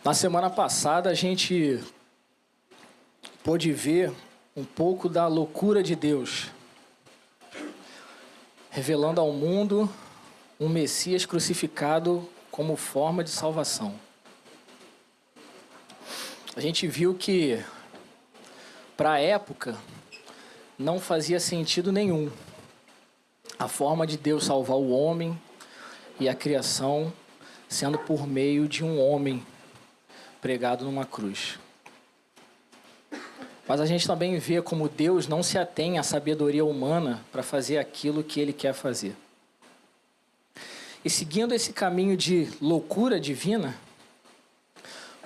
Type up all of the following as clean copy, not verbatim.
Na semana passada, a gente pôde ver um pouco da loucura de Deus, revelando ao mundo um Messias crucificado como forma de salvação. A gente viu que, para a época, não fazia sentido nenhum a forma de Deus salvar o homem e a criação sendo por meio de um homem pregado numa cruz. Mas a gente também vê como Deus não se atém à sabedoria humana para fazer aquilo que Ele quer fazer. E seguindo esse caminho de loucura divina,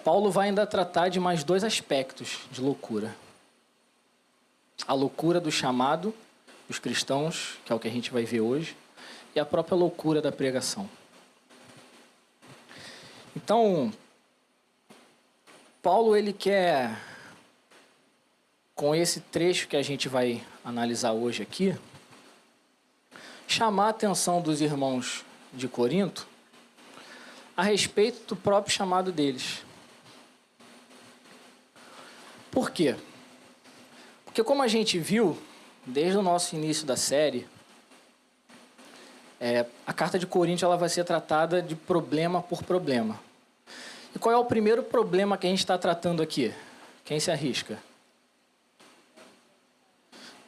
Paulo vai ainda tratar de mais dois aspectos de loucura. A loucura do chamado dos cristãos, que é o que a gente vai ver hoje, e a própria loucura da pregação. Então, Paulo, ele quer, com esse trecho que a gente vai analisar hoje aqui, chamar a atenção dos irmãos de Corinto a respeito do próprio chamado deles. Por quê? Porque como a gente viu, desde o nosso início da série, a carta de Coríntios ela vai ser tratada de problema por problema. E qual é o primeiro problema que a gente está tratando aqui? Quem se arrisca?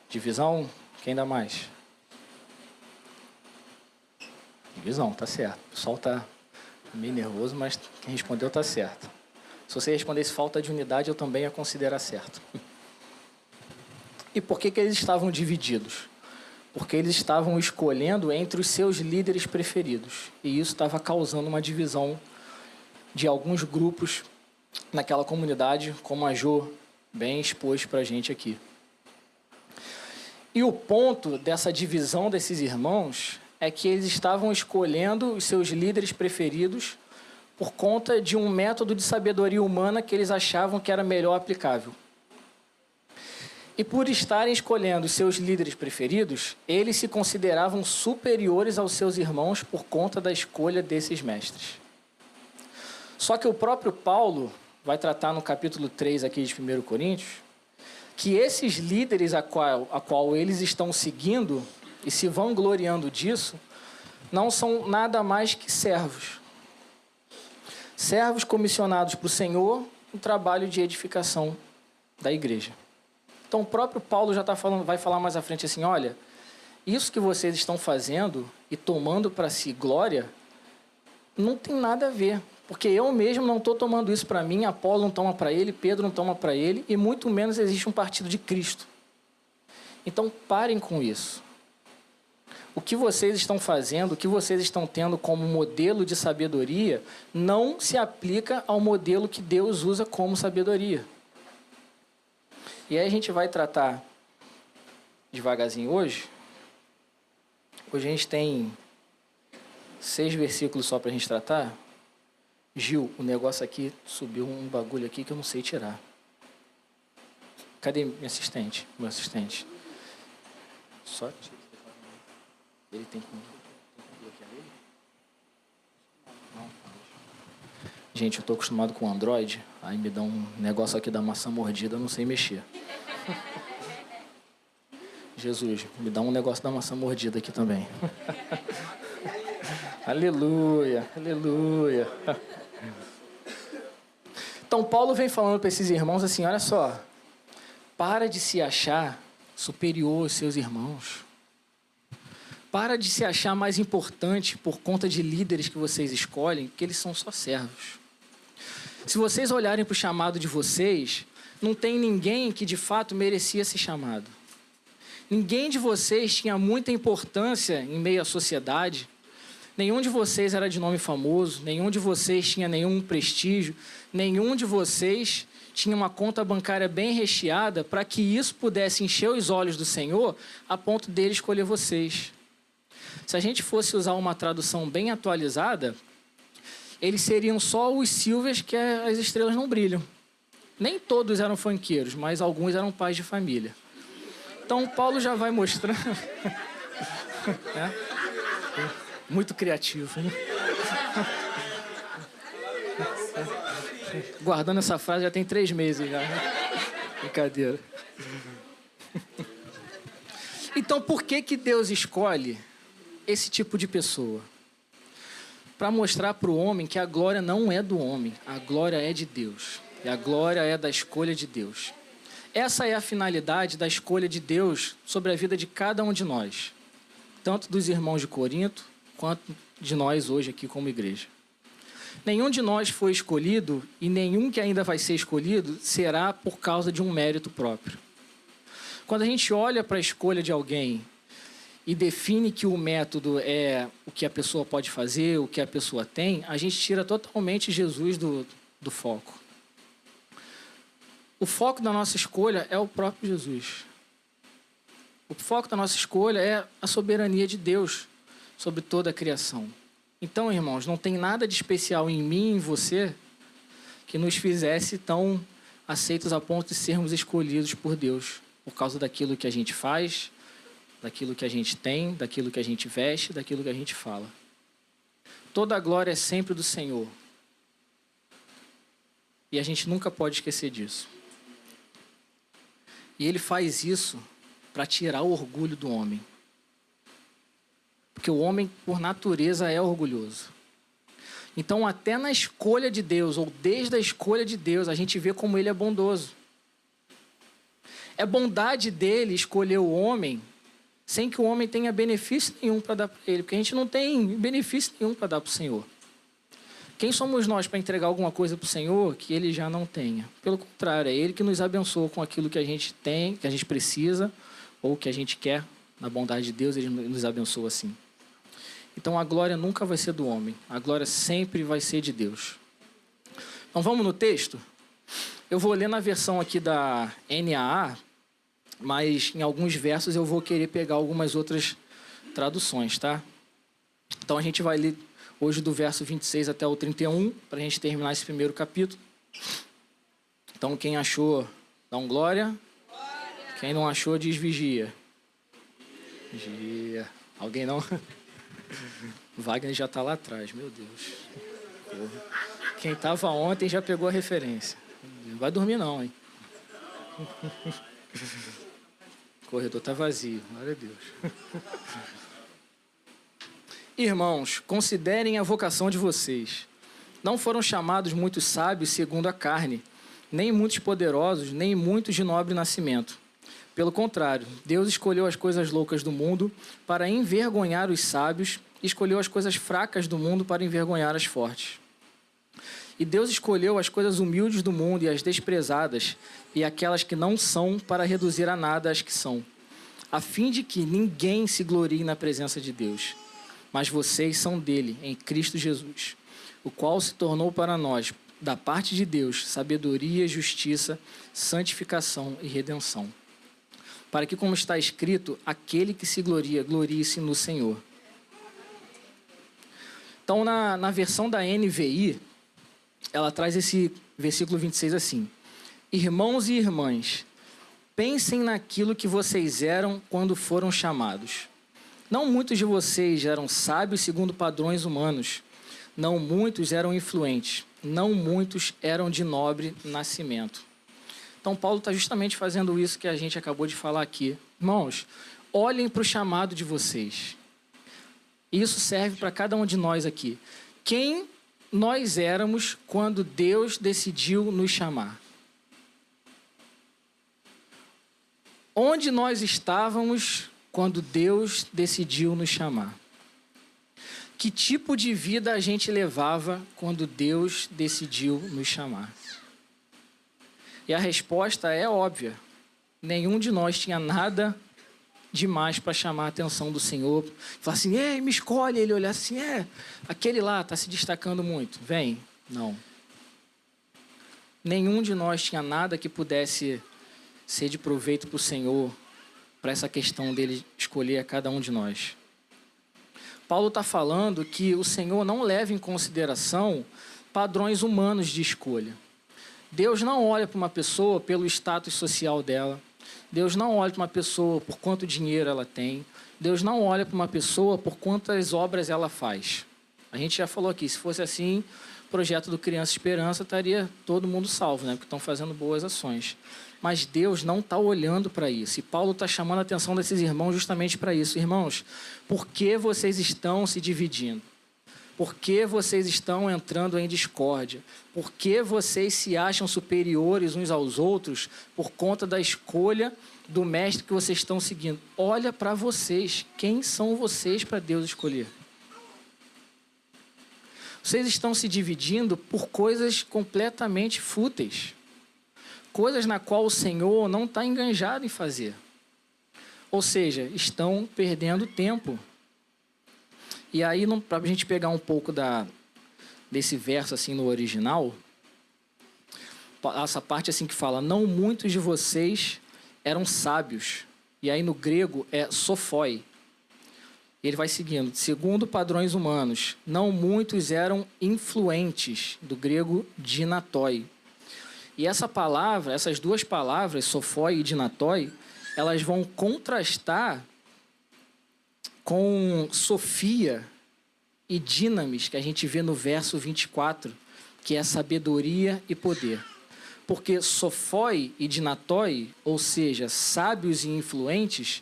Divisão? Quem dá mais? Divisão, tá certo. O pessoal tá meio nervoso, mas quem respondeu tá certo. Se você respondesse falta de unidade, eu também ia considerar certo. E por que eles estavam divididos? Porque eles estavam escolhendo entre os seus líderes preferidos. E isso estava causando uma divisão de alguns grupos naquela comunidade, como a Jo bem expôs para a gente aqui. E o ponto dessa divisão desses irmãos é que eles estavam escolhendo os seus líderes preferidos por conta de um método de sabedoria humana que eles achavam que era melhor aplicável. E por estarem escolhendo os seus líderes preferidos, eles se consideravam superiores aos seus irmãos por conta da escolha desses mestres. Só que o próprio Paulo vai tratar no capítulo 3 aqui de 1 Coríntios, que esses líderes a qual eles estão seguindo e se vangloriando disso, não são nada mais que servos. Servos comissionados para o Senhor no trabalho de edificação da igreja. Então o próprio Paulo já vai falar mais à frente assim, olha, isso que vocês estão fazendo e tomando para si glória, não tem nada a ver. Porque eu mesmo não estou tomando isso para mim, Apolo não toma para ele, Pedro não toma para ele, e muito menos existe um partido de Cristo. Então parem com isso. O que vocês estão fazendo, o que vocês estão tendo como modelo de sabedoria, não se aplica ao modelo que Deus usa como sabedoria. E aí a gente vai tratar devagarzinho hoje. Hoje a gente tem 6 versículos só para a gente tratar. Gil, o negócio aqui, subiu um bagulho aqui que eu não sei tirar. Cadê meu assistente? Só tira. Ele tem como bloquear ele? Não. Gente, eu tô acostumado com Android, aí me dá um negócio aqui da maçã mordida, eu não sei mexer. Jesus, me dá um negócio da maçã mordida aqui também. Aleluia, aleluia. Então, Paulo vem falando para esses irmãos assim, olha só, para de se achar superior aos seus irmãos. Para de se achar mais importante por conta de líderes que vocês escolhem, porque eles são só servos. Se vocês olharem para o chamado de vocês, não tem ninguém que de fato merecia esse chamado. Ninguém de vocês tinha muita importância em meio à sociedade. Nenhum de vocês era de nome famoso, nenhum de vocês tinha nenhum prestígio, nenhum de vocês tinha uma conta bancária bem recheada para que isso pudesse encher os olhos do Senhor a ponto dele escolher vocês. Se a gente fosse usar uma tradução bem atualizada, eles seriam só os Silvers que as estrelas não brilham. Nem todos eram funkeiros, mas alguns eram pais de família. Então, Paulo já vai mostrando... Muito criativo, hein? guardando essa frase já tem 3 meses já. Brincadeira. Então, por que Deus escolhe esse tipo de pessoa? Para mostrar para o homem que a glória não é do homem, a glória é de Deus. E a glória é da escolha de Deus. Essa é a finalidade da escolha de Deus sobre a vida de cada um de nós. Tanto dos irmãos de Corinto, quanto de nós hoje aqui como igreja. Nenhum de nós foi escolhido e nenhum que ainda vai ser escolhido será por causa de um mérito próprio. Quando a gente olha para a escolha de alguém e define que o método é o que a pessoa pode fazer, o que a pessoa tem, a gente tira totalmente Jesus do foco. O foco da nossa escolha é o próprio Jesus. O foco da nossa escolha é a soberania de Deus sobre toda a criação. Então, irmãos, não tem nada de especial em mim e em você que nos fizesse tão aceitos a ponto de sermos escolhidos por Deus, por causa daquilo que a gente faz, daquilo que a gente tem, daquilo que a gente veste, daquilo que a gente fala. Toda a glória é sempre do Senhor. E a gente nunca pode esquecer disso. E Ele faz isso para tirar o orgulho do homem. Porque o homem, por natureza, é orgulhoso. Então, até na escolha de Deus, ou desde a escolha de Deus, a gente vê como Ele é bondoso. É bondade dele escolher o homem sem que o homem tenha benefício nenhum para dar para ele. Porque a gente não tem benefício nenhum para dar para o Senhor. Quem somos nós para entregar alguma coisa para o Senhor que Ele já não tenha? Pelo contrário, é Ele que nos abençoa com aquilo que a gente tem, que a gente precisa, ou que a gente quer. Na bondade de Deus, Ele nos abençoa assim. Então, a glória nunca vai ser do homem. A glória sempre vai ser de Deus. Então, vamos no texto? Eu vou ler na versão aqui da NAA, mas em alguns versos eu vou querer pegar algumas outras traduções, tá? Então, a gente vai ler hoje do verso 26 até o 31, para a gente terminar esse primeiro capítulo. Então, quem achou, dá um glória. Quem não achou, diz vigia. Vigia. Alguém não? Wagner já está lá atrás, meu Deus. Porra. Quem estava ontem já pegou a referência. Não vai dormir não, hein? O corredor está vazio, glória a Deus. Irmãos, considerem a vocação de vocês. Não foram chamados muitos sábios segundo a carne, nem muitos poderosos, nem muitos de nobre nascimento. Pelo contrário, Deus escolheu as coisas loucas do mundo para envergonhar os sábios e escolheu as coisas fracas do mundo para envergonhar as fortes. E Deus escolheu as coisas humildes do mundo e as desprezadas e aquelas que não são para reduzir a nada as que são, a fim de que ninguém se glorie na presença de Deus. Mas vocês são dele, em Cristo Jesus, o qual se tornou para nós, da parte de Deus, sabedoria, justiça, santificação e redenção. Para que, como está escrito, aquele que se gloria, glorie-se no Senhor. Então, na versão da NVI, ela traz esse versículo 26 assim: Irmãos e irmãs, pensem naquilo que vocês eram quando foram chamados. Não muitos de vocês eram sábios segundo padrões humanos. Não muitos eram influentes. Não muitos eram de nobre nascimento. Então, Paulo está justamente fazendo isso que a gente acabou de falar aqui. Irmãos, olhem para o chamado de vocês. Isso serve para cada um de nós aqui. Quem nós éramos quando Deus decidiu nos chamar? Onde nós estávamos quando Deus decidiu nos chamar? Que tipo de vida a gente levava quando Deus decidiu nos chamar? E a resposta é óbvia. Nenhum de nós tinha nada demais para chamar a atenção do Senhor. Falar assim, ei, me escolhe. Ele olhar assim, aquele lá está se destacando muito. Vem. Não. Nenhum de nós tinha nada que pudesse ser de proveito para o Senhor, para essa questão dele escolher a cada um de nós. Paulo está falando que o Senhor não leva em consideração padrões humanos de escolha. Deus não olha para uma pessoa pelo status social dela. Deus não olha para uma pessoa por quanto dinheiro ela tem. Deus não olha para uma pessoa por quantas obras ela faz. A gente já falou aqui, se fosse assim, projeto do Criança Esperança, estaria todo mundo salvo, né? Porque estão fazendo boas ações. Mas Deus não está olhando para isso. E Paulo está chamando a atenção desses irmãos justamente para isso. Irmãos, por que vocês estão se dividindo? Por que vocês estão entrando em discórdia? Por que vocês se acham superiores uns aos outros por conta da escolha do mestre que vocês estão seguindo? Olha para vocês. Quem são vocês para Deus escolher? Vocês estão se dividindo por coisas completamente fúteis. Coisas na qual o Senhor não está enganjado em fazer. Ou seja, estão perdendo tempo. E aí, para a gente pegar um pouco desse verso assim no original, essa parte assim que fala, não muitos de vocês eram sábios. E aí no grego é sophoi. Ele vai seguindo, segundo padrões humanos, não muitos eram influentes, do grego dinatoi. E essa palavra, essas duas palavras, sophoi e dinatoi, elas vão contrastar com Sofia e Dinamis, que a gente vê no verso 24, que é sabedoria e poder. Porque sophoi e dinatoi, ou seja, sábios e influentes,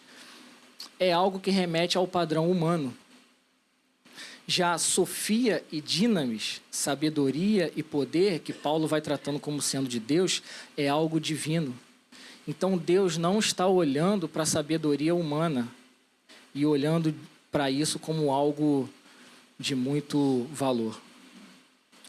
é algo que remete ao padrão humano. Já Sofia e Dinamis, sabedoria e poder, que Paulo vai tratando como sendo de Deus, é algo divino. Então Deus não está olhando para a sabedoria humana e olhando para isso como algo de muito valor.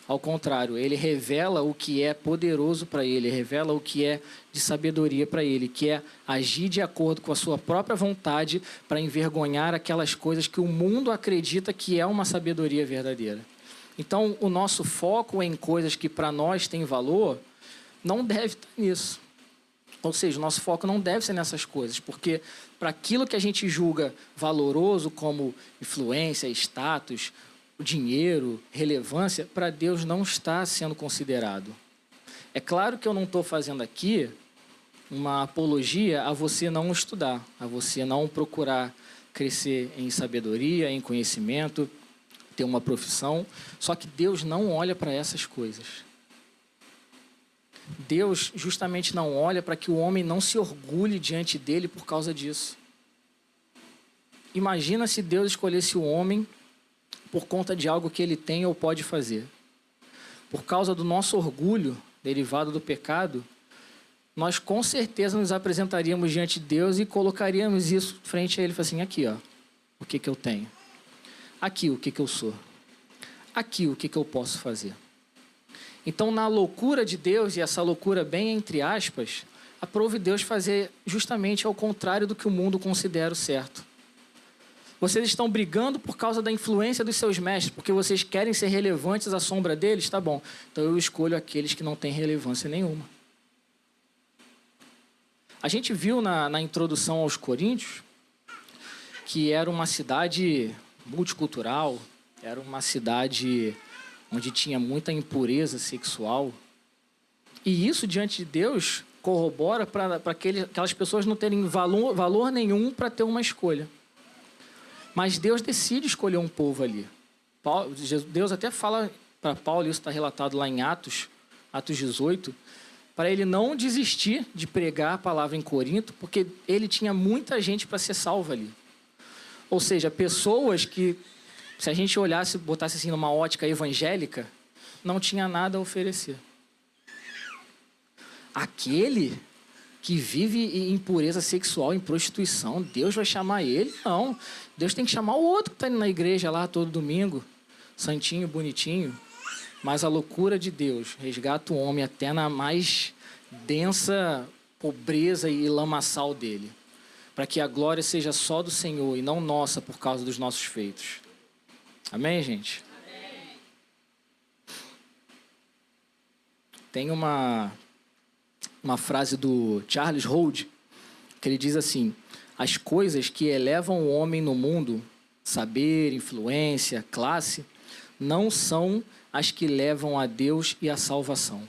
Ao contrário, ele revela o que é poderoso para ele, revela o que é de sabedoria para ele, que é agir de acordo com a sua própria vontade para envergonhar aquelas coisas que o mundo acredita que é uma sabedoria verdadeira. Então, o nosso foco em coisas que para nós têm valor não deve estar nisso. Ou seja, o nosso foco não deve ser nessas coisas, porque para aquilo que a gente julga valoroso como influência, status, dinheiro, relevância, para Deus não está sendo considerado. É claro que eu não estou fazendo aqui uma apologia a você não estudar, a você não procurar crescer em sabedoria, em conhecimento, ter uma profissão, só que Deus não olha para essas coisas. Deus justamente não olha para que o homem não se orgulhe diante dele por causa disso. Imagina se Deus escolhesse o homem por conta de algo que ele tem ou pode fazer. Por causa do nosso orgulho, derivado do pecado, nós com certeza nos apresentaríamos diante de Deus e colocaríamos isso frente a ele, assim, aqui, ó, o que eu tenho. Aqui, o que eu sou. Aqui, o que eu posso fazer. Então, na loucura de Deus, e essa loucura bem entre aspas, aprove Deus fazer justamente ao contrário do que o mundo considera o certo. Vocês estão brigando por causa da influência dos seus mestres, porque vocês querem ser relevantes à sombra deles? Tá bom. Então eu escolho aqueles que não têm relevância nenhuma. A gente viu na introdução aos Coríntios que era uma cidade multicultural, era uma cidade onde tinha muita impureza sexual. E isso, diante de Deus, corrobora para aquelas pessoas não terem valor nenhum para ter uma escolha. Mas Deus decide escolher um povo ali. Deus até fala para Paulo, isso está relatado lá em Atos 18, para ele não desistir de pregar a palavra em Corinto, porque ele tinha muita gente para ser salva ali. Ou seja, pessoas que, se a gente olhasse, botasse assim numa ótica evangélica, não tinha nada a oferecer. Aquele que vive em impureza sexual, em prostituição, Deus vai chamar ele? Não. Deus tem que chamar o outro que está indo na igreja lá todo domingo, santinho, bonitinho. Mas a loucura de Deus resgata o homem até na mais densa pobreza e lamaçal dele, para que a glória seja só do Senhor e não nossa por causa dos nossos feitos. Amém, gente? Amém. Tem uma frase do Charles Hold, que ele diz assim: as coisas que elevam o homem no mundo, saber, influência, classe, não são as que levam a Deus e a salvação.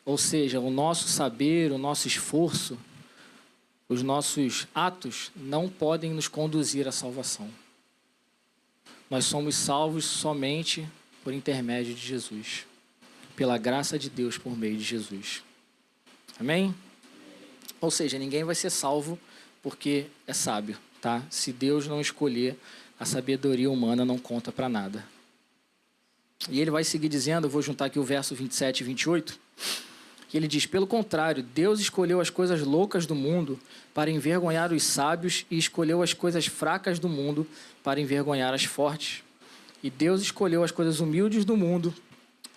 Ou seja, o nosso saber, o nosso esforço, os nossos atos não podem nos conduzir à salvação. Nós somos salvos somente por intermédio de Jesus, pela graça de Deus por meio de Jesus. Amém? Ou seja, ninguém vai ser salvo porque é sábio, tá? Se Deus não escolher, a sabedoria humana não conta para nada. E ele vai seguir dizendo, eu vou juntar aqui o verso 27 e 28, que ele diz, pelo contrário, Deus escolheu as coisas loucas do mundo para envergonhar os sábios e escolheu as coisas fracas do mundo para envergonhar as fortes. E Deus escolheu as coisas humildes do mundo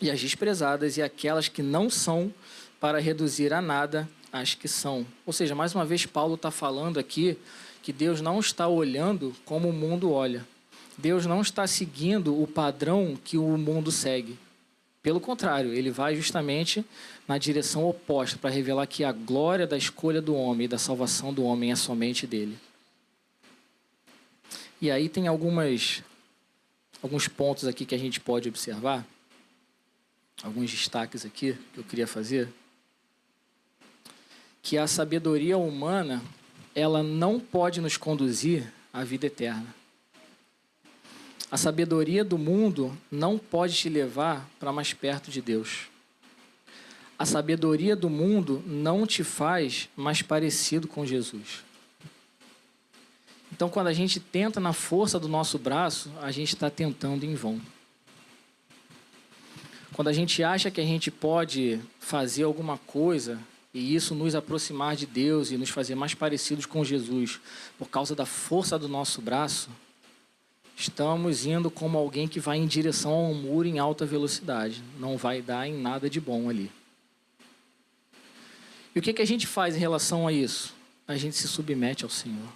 e as desprezadas e aquelas que não são para reduzir a nada as que são. Ou seja, mais uma vez Paulo está falando aqui que Deus não está olhando como o mundo olha. Deus não está seguindo o padrão que o mundo segue. Pelo contrário, ele vai justamente na direção oposta para revelar que a glória da escolha do homem e da salvação do homem é somente dele. E aí tem alguns pontos aqui que a gente pode observar, alguns destaques aqui que eu queria fazer, que a sabedoria humana, ela não pode nos conduzir à vida eterna. A sabedoria do mundo não pode te levar para mais perto de Deus. A sabedoria do mundo não te faz mais parecido com Jesus. Então, quando a gente tenta na força do nosso braço, a gente está tentando em vão. Quando a gente acha que a gente pode fazer alguma coisa e isso nos aproximar de Deus e nos fazer mais parecidos com Jesus por causa da força do nosso braço, estamos indo como alguém que vai em direção a um muro em alta velocidade. Não vai dar em nada de bom ali. E o que a gente faz em relação a isso? A gente se submete ao Senhor.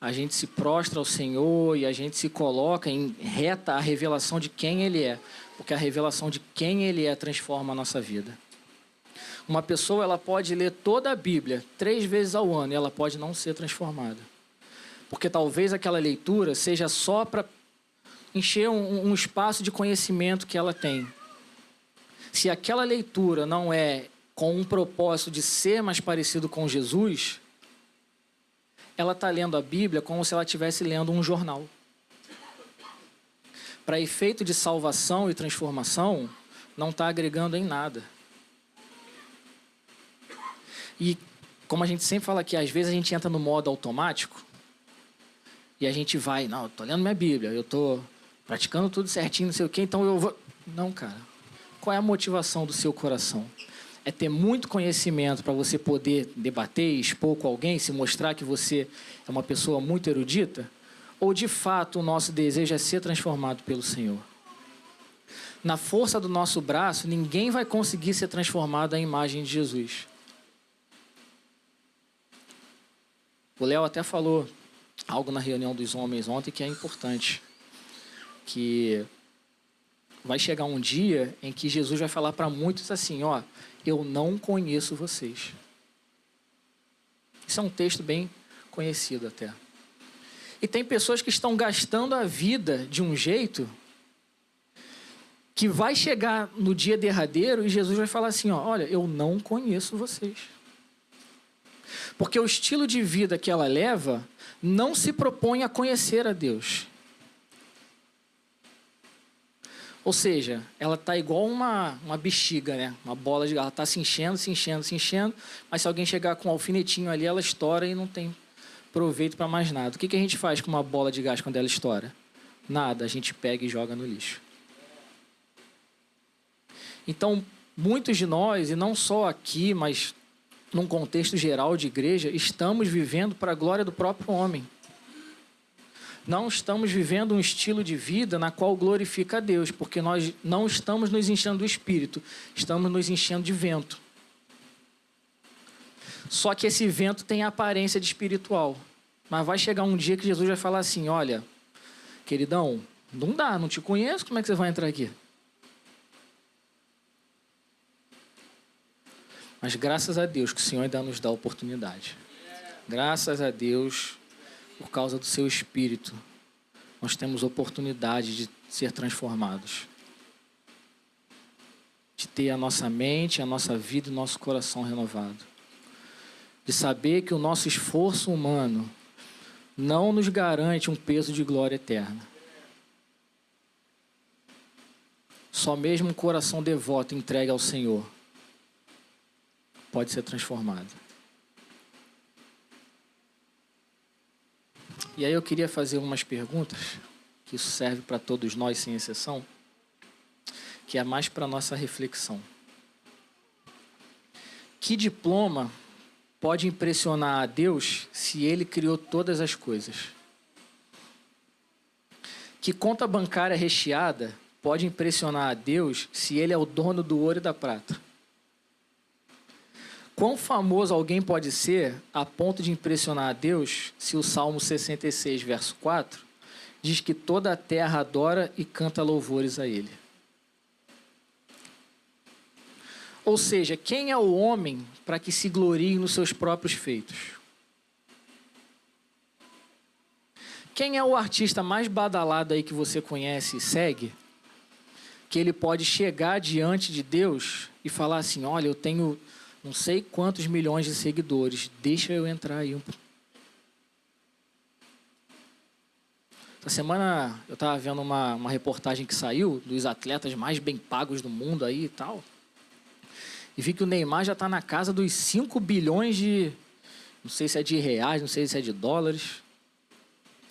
A gente se prostra ao Senhor e a gente se coloca em reta a revelação de quem Ele é. Porque a revelação de quem Ele é transforma a nossa vida. Uma pessoa, ela pode ler toda a Bíblia 3 vezes ao ano e ela pode não ser transformada. Porque talvez aquela leitura seja só para encher um espaço de conhecimento que ela tem. Se aquela leitura não é com um propósito de ser mais parecido com Jesus, ela está lendo a Bíblia como se ela estivesse lendo um jornal. Para efeito de salvação e transformação, não está agregando em nada. E como a gente sempre fala aqui, às vezes a gente entra no modo automático, e a gente vai, não, eu estou lendo minha Bíblia, eu estou praticando tudo certinho, não sei o quê, então eu vou... Não, cara. Qual é a motivação do seu coração? É ter muito conhecimento para você poder debater, expor com alguém, se mostrar que você é uma pessoa muito erudita? Ou, de fato, o nosso desejo é ser transformado pelo Senhor? Na força do nosso braço, ninguém vai conseguir ser transformado à imagem de Jesus. O Léo até falou algo na reunião dos homens ontem que é importante, que vai chegar um dia em que Jesus vai falar para muitos assim, ó, eu não conheço vocês. Isso é um texto bem conhecido até. E tem pessoas que estão gastando a vida de um jeito que vai chegar no dia derradeiro e Jesus vai falar assim, ó, olha, eu não conheço vocês. Porque o estilo de vida que ela leva não se propõe a conhecer a Deus. Ou seja, ela está igual uma bexiga, né? Uma bola de... Ela está se enchendo, mas se alguém chegar com um alfinetinho ali, ela estoura e não tem proveito para mais nada. O que a gente faz com uma bola de gás quando ela estoura? Nada, a gente pega e joga no lixo. Então, muitos de nós, e não só aqui, mas num contexto geral de igreja, estamos vivendo para a glória do próprio homem. Não estamos vivendo um estilo de vida na qual glorifica a Deus, porque nós não estamos nos enchendo do Espírito, estamos nos enchendo de vento. Só que esse vento tem a aparência de espiritual. Mas vai chegar um dia que Jesus vai falar assim, olha, queridão, não dá, não te conheço, como é que você vai entrar aqui? Mas graças a Deus que o Senhor ainda nos dá a oportunidade. Graças a Deus, por causa do seu Espírito, nós temos oportunidade de ser transformados. De ter a nossa mente, a nossa vida e o nosso coração renovado. De saber que o nosso esforço humano não nos garante um peso de glória eterna. Só mesmo um coração devoto entregue ao Senhor pode ser transformado. E aí eu queria fazer umas perguntas, que isso serve para todos nós, sem exceção, que é mais para a nossa reflexão. Que diploma pode impressionar a Deus se Ele criou todas as coisas? Que conta bancária recheada pode impressionar a Deus se Ele é o dono do ouro e da prata? Quão famoso alguém pode ser a ponto de impressionar a Deus se o Salmo 66, verso 4, diz que toda a terra adora e canta louvores a Ele? Ou seja, quem é o homem para que se glorie nos seus próprios feitos? Quem é o artista mais badalado aí que você conhece e segue, que ele pode chegar diante de Deus e falar assim, olha, eu tenho não sei quantos milhões de seguidores, deixa eu entrar aí. Essa semana eu estava vendo uma reportagem que saiu dos atletas mais bem pagos do mundo aí e tal. E vi que o Neymar já está na casa dos 5 bilhões de... Não sei se é de reais, não sei se é de dólares.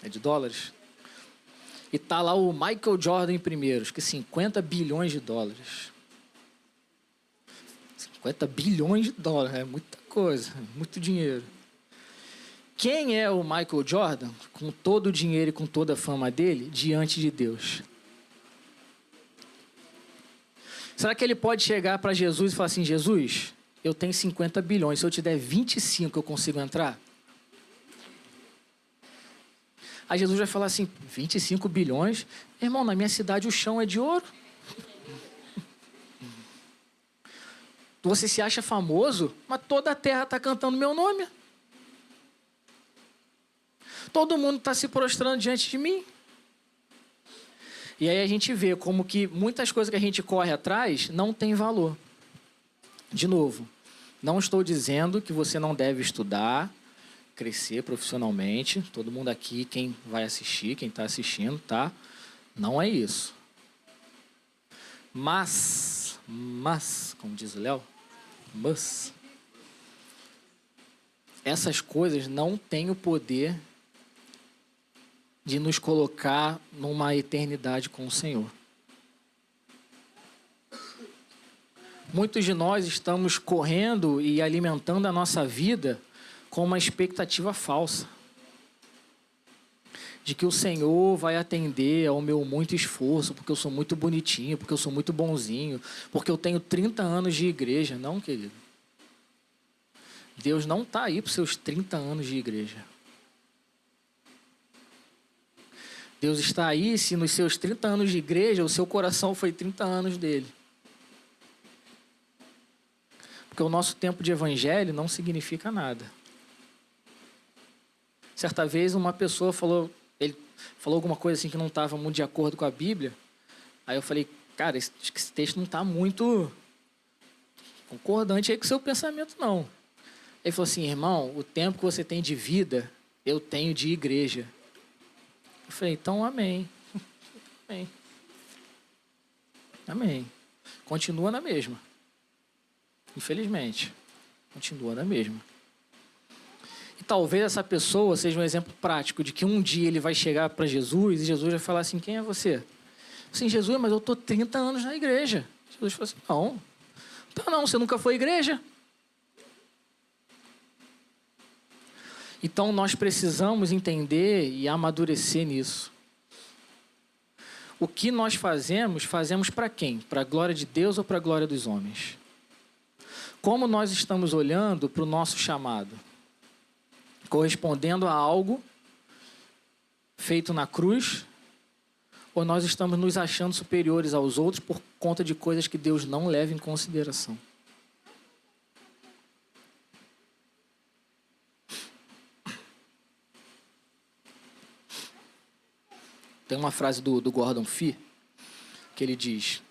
É de dólares? E tá lá o Michael Jordan em primeiro, acho que 50 bilhões de dólares. 50 bilhões de dólares, é muita coisa, é muito dinheiro. Quem é o Michael Jordan, com todo o dinheiro e com toda a fama dele, diante de Deus? Será que ele pode chegar para Jesus e falar assim, Jesus, eu tenho 50 bilhões, se eu te der 25 eu consigo entrar? Aí Jesus vai falar assim, 25 bilhões? Irmão, na minha cidade o chão é de ouro. Você se acha famoso, mas toda a terra está cantando meu nome. Todo mundo está se prostrando diante de mim. E aí a gente vê como que muitas coisas que a gente corre atrás não tem valor. De novo, não estou dizendo que você não deve estudar, crescer profissionalmente. Todo mundo aqui, quem vai assistir, quem está assistindo, tá? Não é isso. Mas, como diz o Léo, essas coisas não têm o poder de nos colocar numa eternidade com o Senhor. Muitos de nós estamos correndo e alimentando a nossa vida com uma expectativa falsa de que o Senhor vai atender ao meu muito esforço, porque eu sou muito bonitinho, porque eu sou muito bonzinho, porque eu tenho 30 anos de igreja. Não, querido. Deus não está aí para os seus 30 anos de igreja. Deus está aí se nos seus 30 anos de igreja o seu coração foi 30 anos dele. Porque o nosso tempo de evangelho não significa nada. Certa vez uma pessoa falou, ele falou alguma coisa assim que não estava muito de acordo com a Bíblia. Aí eu falei, cara, esse texto não está muito concordante aí com o seu pensamento, não. Ele falou assim, irmão, o tempo que você tem de vida, eu tenho de igreja. Eu falei, então amém. Amém. Amém. Continua na mesma. Infelizmente. Continua na mesma. E talvez essa pessoa seja um exemplo prático de que um dia ele vai chegar para Jesus e Jesus vai falar assim, quem é você? Assim, Jesus, mas eu estou 30 anos na igreja. Jesus falou assim, não. Tá não, você nunca foi à igreja? Então, nós precisamos entender e amadurecer nisso. O que nós fazemos para quem? Para a glória de Deus ou para a glória dos homens? Como nós estamos olhando para o nosso chamado? Correspondendo a algo feito na cruz? Ou nós estamos nos achando superiores aos outros por conta de coisas que Deus não leva em consideração? Tem uma frase do Gordon Fee, que ele diz,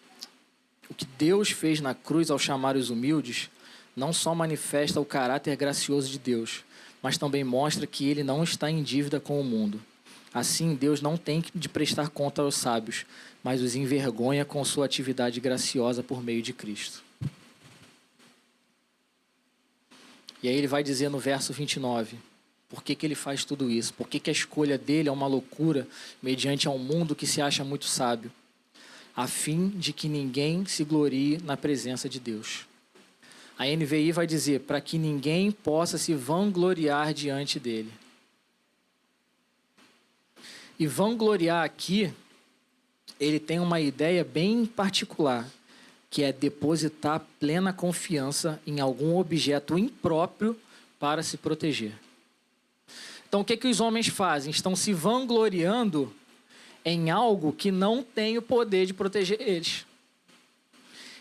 o que Deus fez na cruz ao chamar os humildes, não só manifesta o caráter gracioso de Deus, mas também mostra que ele não está em dívida com o mundo. Assim, Deus não tem de prestar conta aos sábios, mas os envergonha com sua atividade graciosa por meio de Cristo. E aí ele vai dizer no verso 29, por que ele faz tudo isso? Por que a escolha dele é uma loucura mediante a um mundo que se acha muito sábio? A fim de que ninguém se glorie na presença de Deus. A NVI vai dizer, para que ninguém possa se vangloriar diante dele. E vangloriar aqui, ele tem uma ideia bem particular, que é depositar plena confiança em algum objeto impróprio para se proteger. Então, o que os homens fazem? Estão se vangloriando em algo que não tem o poder de proteger eles.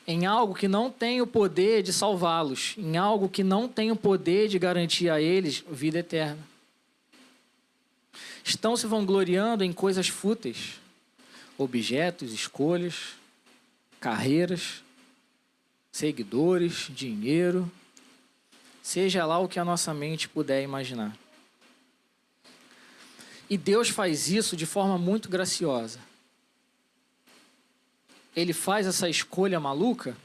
Em algo que não tem o poder de salvá-los. Em algo que não tem o poder de garantir a eles vida eterna. Estão se vangloriando em coisas fúteis. Objetos, escolhas, carreiras, seguidores, dinheiro. Seja lá o que a nossa mente puder imaginar. E Deus faz isso de forma muito graciosa. Ele faz essa escolha maluca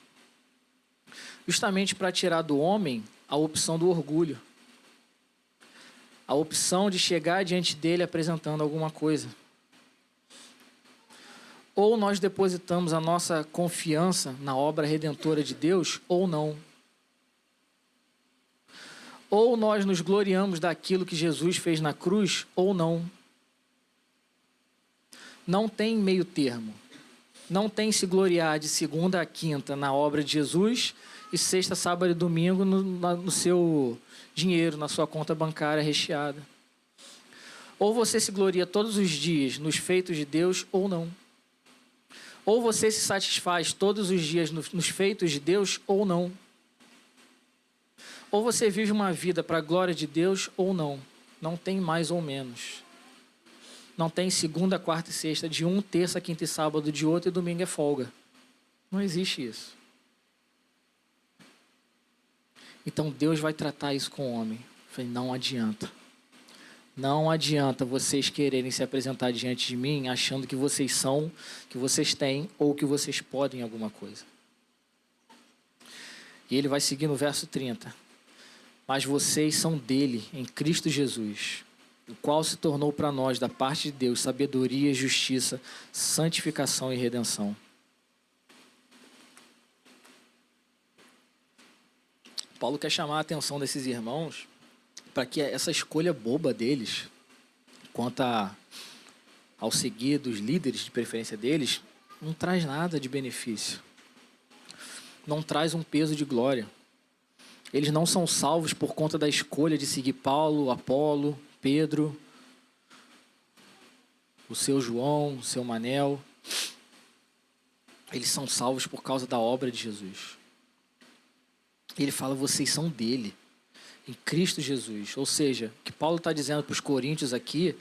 justamente para tirar do homem a opção do orgulho. A opção de chegar diante dele apresentando alguma coisa. Ou nós depositamos a nossa confiança na obra redentora de Deus, ou não. Ou nós nos gloriamos daquilo que Jesus fez na cruz, ou não. Não tem meio termo. Não tem se gloriar de segunda a quinta na obra de Jesus e sexta, sábado e domingo no seu dinheiro, na sua conta bancária recheada. Ou você se gloria todos os dias nos feitos de Deus, ou não. Ou você se satisfaz todos os dias nos feitos de Deus, ou não. Ou você vive uma vida para a glória de Deus, ou não. Não tem mais ou menos. Não tem segunda, quarta e sexta, de um, terça, quinta e sábado, de outro e domingo é folga. Não existe isso. Então Deus vai tratar isso com o homem. Eu falei, não adianta. Não adianta vocês quererem se apresentar diante de mim achando que vocês são, que vocês têm ou que vocês podem alguma coisa. E ele vai seguir no verso 30. Mas vocês são dele, em Cristo Jesus, o qual se tornou para nós, da parte de Deus, sabedoria, justiça, santificação e redenção. Paulo quer chamar a atenção desses irmãos para que essa escolha boba deles, quanto ao seguir dos líderes de preferência deles, não traz nada de benefício. Não traz um peso de glória. Eles não são salvos por conta da escolha de seguir Paulo, Apolo, Pedro, o seu João, o seu Manel. Eles são salvos por causa da obra de Jesus. Ele fala, vocês são dele, em Cristo Jesus. Ou seja, o que Paulo está dizendo para os coríntios aqui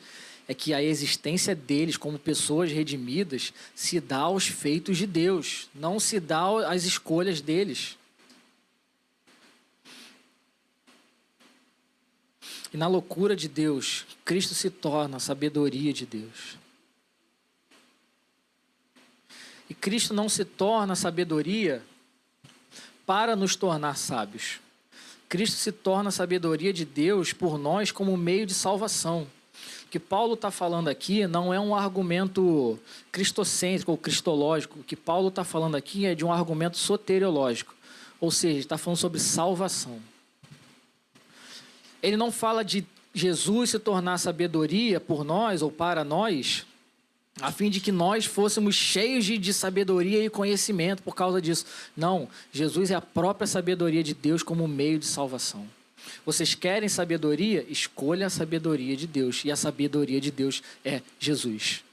é que a existência deles como pessoas redimidas se dá aos feitos de Deus, não se dá às escolhas deles. E na loucura de Deus, Cristo se torna a sabedoria de Deus. E Cristo não se torna a sabedoria para nos tornar sábios. Cristo se torna a sabedoria de Deus por nós como meio de salvação. O que Paulo está falando aqui não é um argumento cristocêntrico ou cristológico. O que Paulo está falando aqui é de um argumento soteriológico. Ou seja, está falando sobre salvação. Ele não fala de Jesus se tornar sabedoria por nós ou para nós, a fim de que nós fôssemos cheios de sabedoria e conhecimento por causa disso. Não, Jesus é a própria sabedoria de Deus como meio de salvação. Vocês querem sabedoria? Escolha a sabedoria de Deus. E a sabedoria de Deus é Jesus.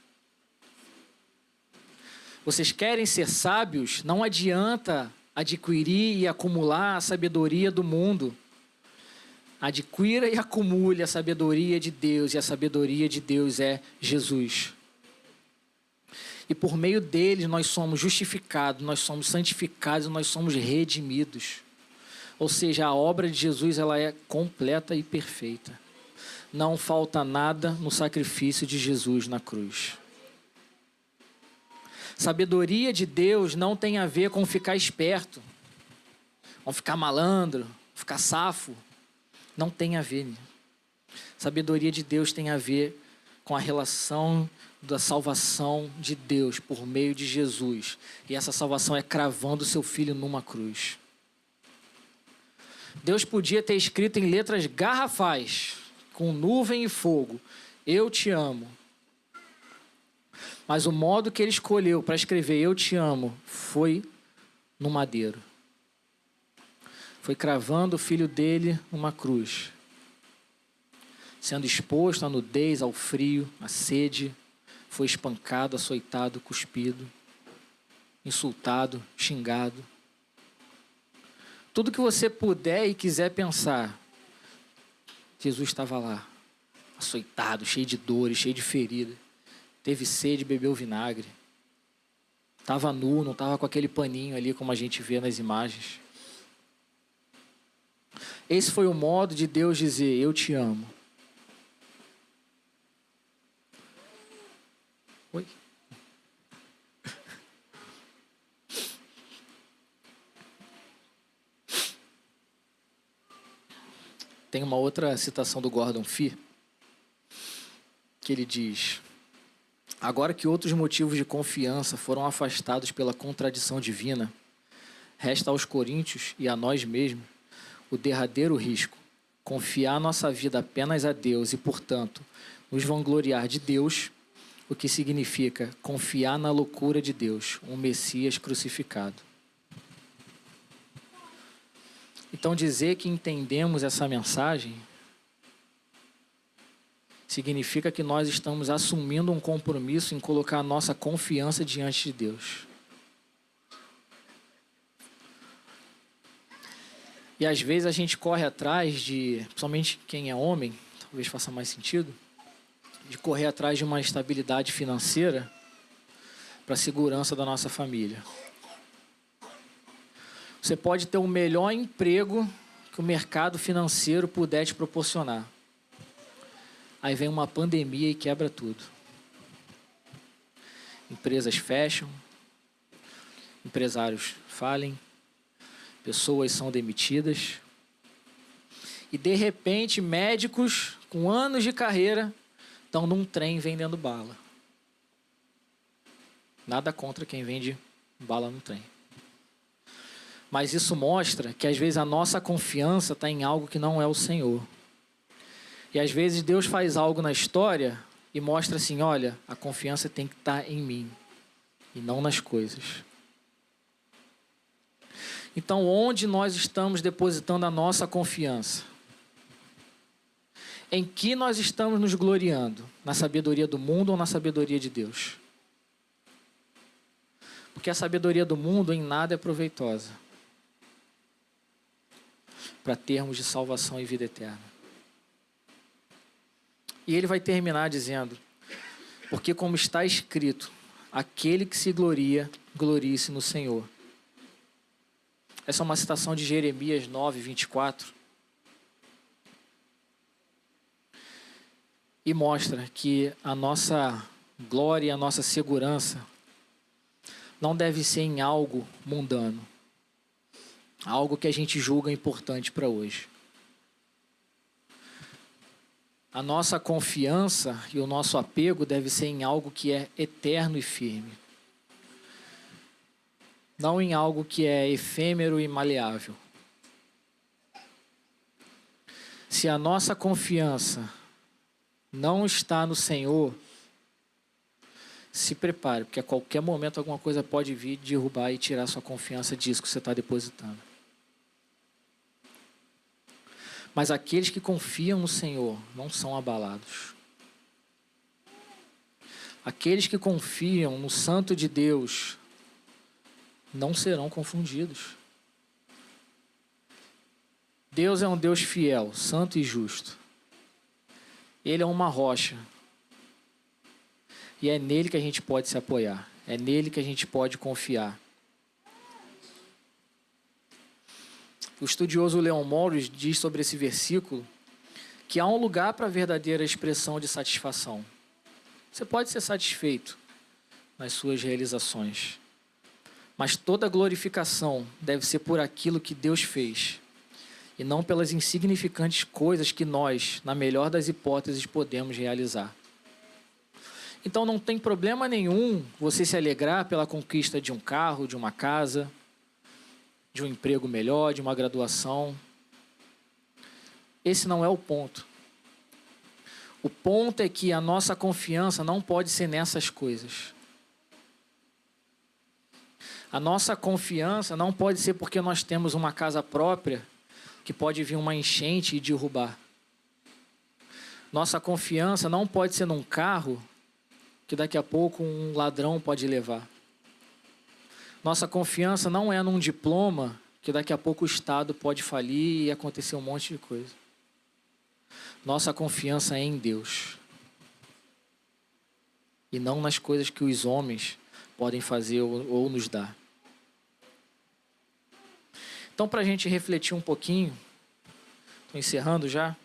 Vocês querem ser sábios? Não adianta adquirir e acumular a sabedoria do mundo. Adquira e acumule a sabedoria de Deus, e a sabedoria de Deus é Jesus. E por meio dele nós somos justificados, nós somos santificados, nós somos redimidos. Ou seja, a obra de Jesus ela é completa e perfeita. não falta nada no sacrifício de Jesus na cruz. Sabedoria de Deus não tem a ver com ficar esperto, com ficar malandro, ficar safo. Não tem a ver. Sabedoria de Deus tem a ver com a relação da salvação de Deus por meio de Jesus. E essa salvação é cravando seu filho numa cruz. Deus podia ter escrito em letras garrafais, com nuvem e fogo, eu te amo. Mas o modo que ele escolheu para escrever eu te amo foi no madeiro. Foi cravando o filho dele numa cruz. Sendo exposto à nudez, ao frio, à sede. Foi espancado, açoitado, cuspido, insultado, xingado. Tudo que você puder e quiser pensar, Jesus estava lá, açoitado, cheio de dores, cheio de ferida. Teve sede, bebeu vinagre. Estava nu, não estava com aquele paninho ali como a gente vê nas imagens. Esse foi o modo de Deus dizer, eu te amo. Oi? Tem uma outra citação do Gordon Fee, que ele diz: agora que outros motivos de confiança foram afastados pela contradição divina, resta aos coríntios e a nós mesmos o derradeiro risco, confiar nossa vida apenas a Deus e, portanto, nos vangloriar de Deus, o que significa confiar na loucura de Deus, um Messias crucificado. Então, dizer que entendemos essa mensagem significa que nós estamos assumindo um compromisso em colocar a nossa confiança diante de Deus. E às vezes a gente corre atrás de, principalmente quem é homem, talvez faça mais sentido, de correr atrás de uma estabilidade financeira para a segurança da nossa família. Você pode ter o melhor emprego que o mercado financeiro puder te proporcionar. Aí vem uma pandemia e quebra tudo. Empresas fecham, empresários falem, pessoas são demitidas. E de repente, médicos com anos de carreira estão num trem vendendo bala. Nada contra quem vende bala no trem. Mas isso mostra que às vezes a nossa confiança está em algo que não é o Senhor. E às vezes Deus faz algo na história e mostra assim, olha, a confiança tem que estar em mim e não nas coisas. Então, onde nós estamos depositando a nossa confiança? Em que nós estamos nos gloriando? Na sabedoria do mundo ou na sabedoria de Deus? Porque a sabedoria do mundo em nada é proveitosa para termos de salvação e vida eterna. E ele vai terminar dizendo, porque como está escrito, aquele que se gloria, glorie-se no Senhor. Essa é uma citação de Jeremias 9, 24. E mostra que a nossa glória e a nossa segurança não deve ser em algo mundano. Algo que a gente julga importante para hoje. A nossa confiança e o nosso apego deve ser em algo que é eterno e firme. Não em algo que é efêmero e maleável. Se a nossa confiança não está no Senhor, se prepare, porque a qualquer momento alguma coisa pode vir derrubar e tirar sua confiança disso que você está depositando. Mas aqueles que confiam no Senhor não são abalados. Aqueles que confiam no Santo de Deus não serão confundidos. Deus é um Deus fiel, santo e justo. Ele é uma rocha. E é nele que a gente pode se apoiar. É nele que a gente pode confiar. O estudioso Leon Morris diz sobre esse versículo que há um lugar para a verdadeira expressão de satisfação. Você pode ser satisfeito nas suas realizações, mas toda glorificação deve ser por aquilo que Deus fez e não pelas insignificantes coisas que nós, na melhor das hipóteses, podemos realizar. Então não tem problema nenhum você se alegrar pela conquista de um carro, de uma casa, de um emprego melhor, de uma graduação. Esse não é o ponto. O ponto é que a nossa confiança não pode ser nessas coisas. A nossa confiança não pode ser porque nós temos uma casa própria que pode vir uma enchente e derrubar. Nossa confiança não pode ser num carro que daqui a pouco um ladrão pode levar. Nossa confiança não é num diploma que daqui a pouco o Estado pode falir e acontecer um monte de coisa. Nossa confiança é em Deus. E não nas coisas que os homens podem fazer ou nos dar. Então, para a gente refletir um pouquinho, estou encerrando já.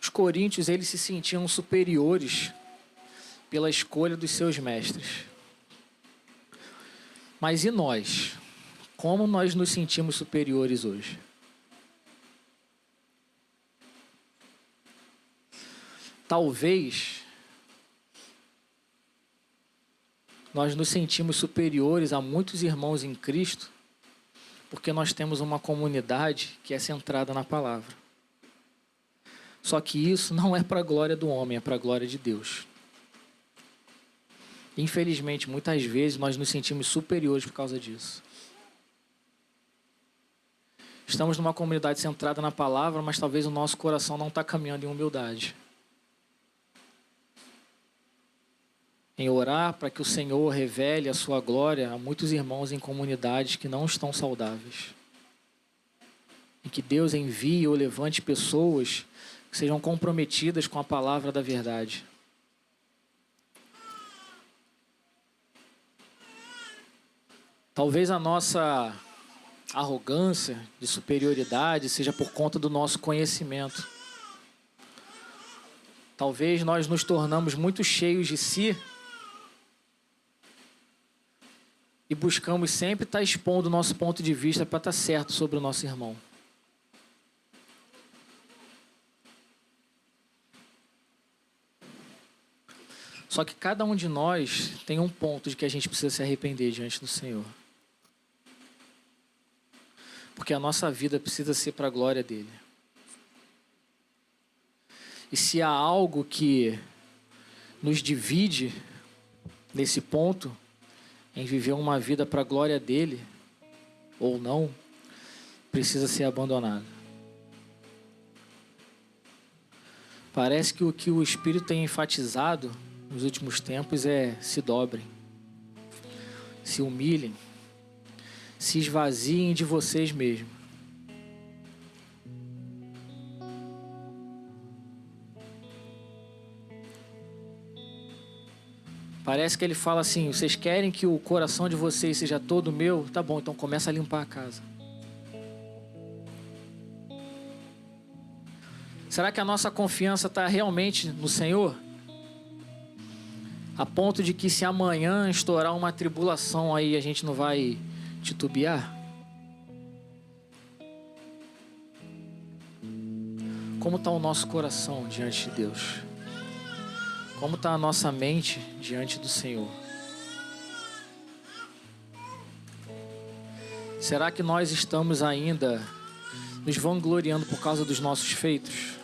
Os coríntios, eles se sentiam superiores pela escolha dos seus mestres. Mas e nós? Como nós nos sentimos superiores hoje? Talvez nós nos sentimos superiores a muitos irmãos em Cristo porque nós temos uma comunidade que é centrada na palavra. Só que isso não é para a glória do homem, é para a glória de Deus. Infelizmente, muitas vezes nós nos sentimos superiores por causa disso. Estamos numa comunidade centrada na palavra, mas talvez o nosso coração não está caminhando em humildade. Em orar para que o Senhor revele a sua glória a muitos irmãos em comunidades que não estão saudáveis. Em que Deus envie ou levante pessoas que sejam comprometidas com a palavra da verdade. Talvez a nossa arrogância de superioridade seja por conta do nosso conhecimento. Talvez nós nos tornamos muito cheios de si e buscamos sempre estar expondo o nosso ponto de vista para estar certo sobre o nosso irmão. Só que cada um de nós tem um ponto de que a gente precisa se arrepender diante do Senhor. Porque a nossa vida precisa ser para a glória dele. E se há algo que nos divide nesse ponto, em viver uma vida para a glória dele, ou não, precisa ser abandonado. Parece que o que o Espírito tem enfatizado nos últimos tempos é: se dobrem, se humilhem, se esvaziem de vocês mesmos. Parece que ele fala assim: vocês querem que o coração de vocês seja todo meu? Tá bom, então começa a limpar a casa. Será que a nossa confiança está realmente no Senhor? A ponto de que se amanhã estourar uma tribulação aí, a gente não vai titubear? Como está o nosso coração diante de Deus? Como está a nossa mente diante do Senhor? Será que nós estamos ainda nos vangloriando por causa dos nossos feitos?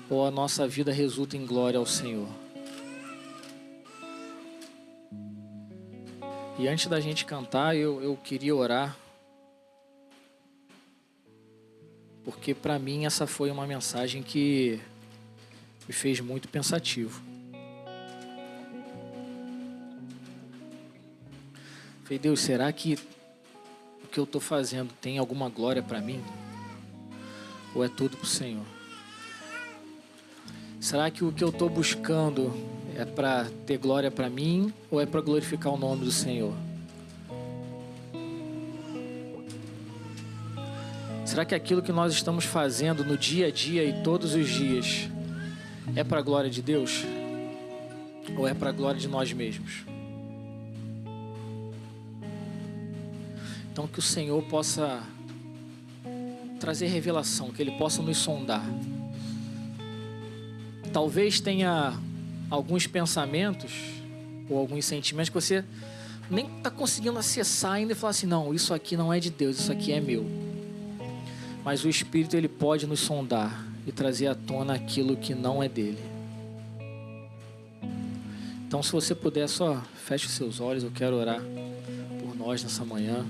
Ou a nossa vida resulta em glória ao Senhor? E antes da gente cantar, eu queria orar. Porque para mim essa foi uma mensagem que me fez muito pensativo. Falei: Deus, será que o que eu estou fazendo tem alguma glória para mim? Ou é tudo para o Senhor? Será que o que eu estou buscando é para ter glória para mim ou é para glorificar o nome do Senhor? Será que aquilo que nós estamos fazendo no dia a dia e todos os dias é para a glória de Deus? Ou é para a glória de nós mesmos? Então que o Senhor possa trazer revelação, que Ele possa nos sondar. Talvez tenha alguns pensamentos ou alguns sentimentos que você nem está conseguindo acessar ainda e falar assim, não, isso aqui não é de Deus, isso aqui é meu. Mas o Espírito, ele pode nos sondar e trazer à tona aquilo que não é dele. Então, se você puder, só feche os seus olhos, eu quero orar por nós nessa manhã.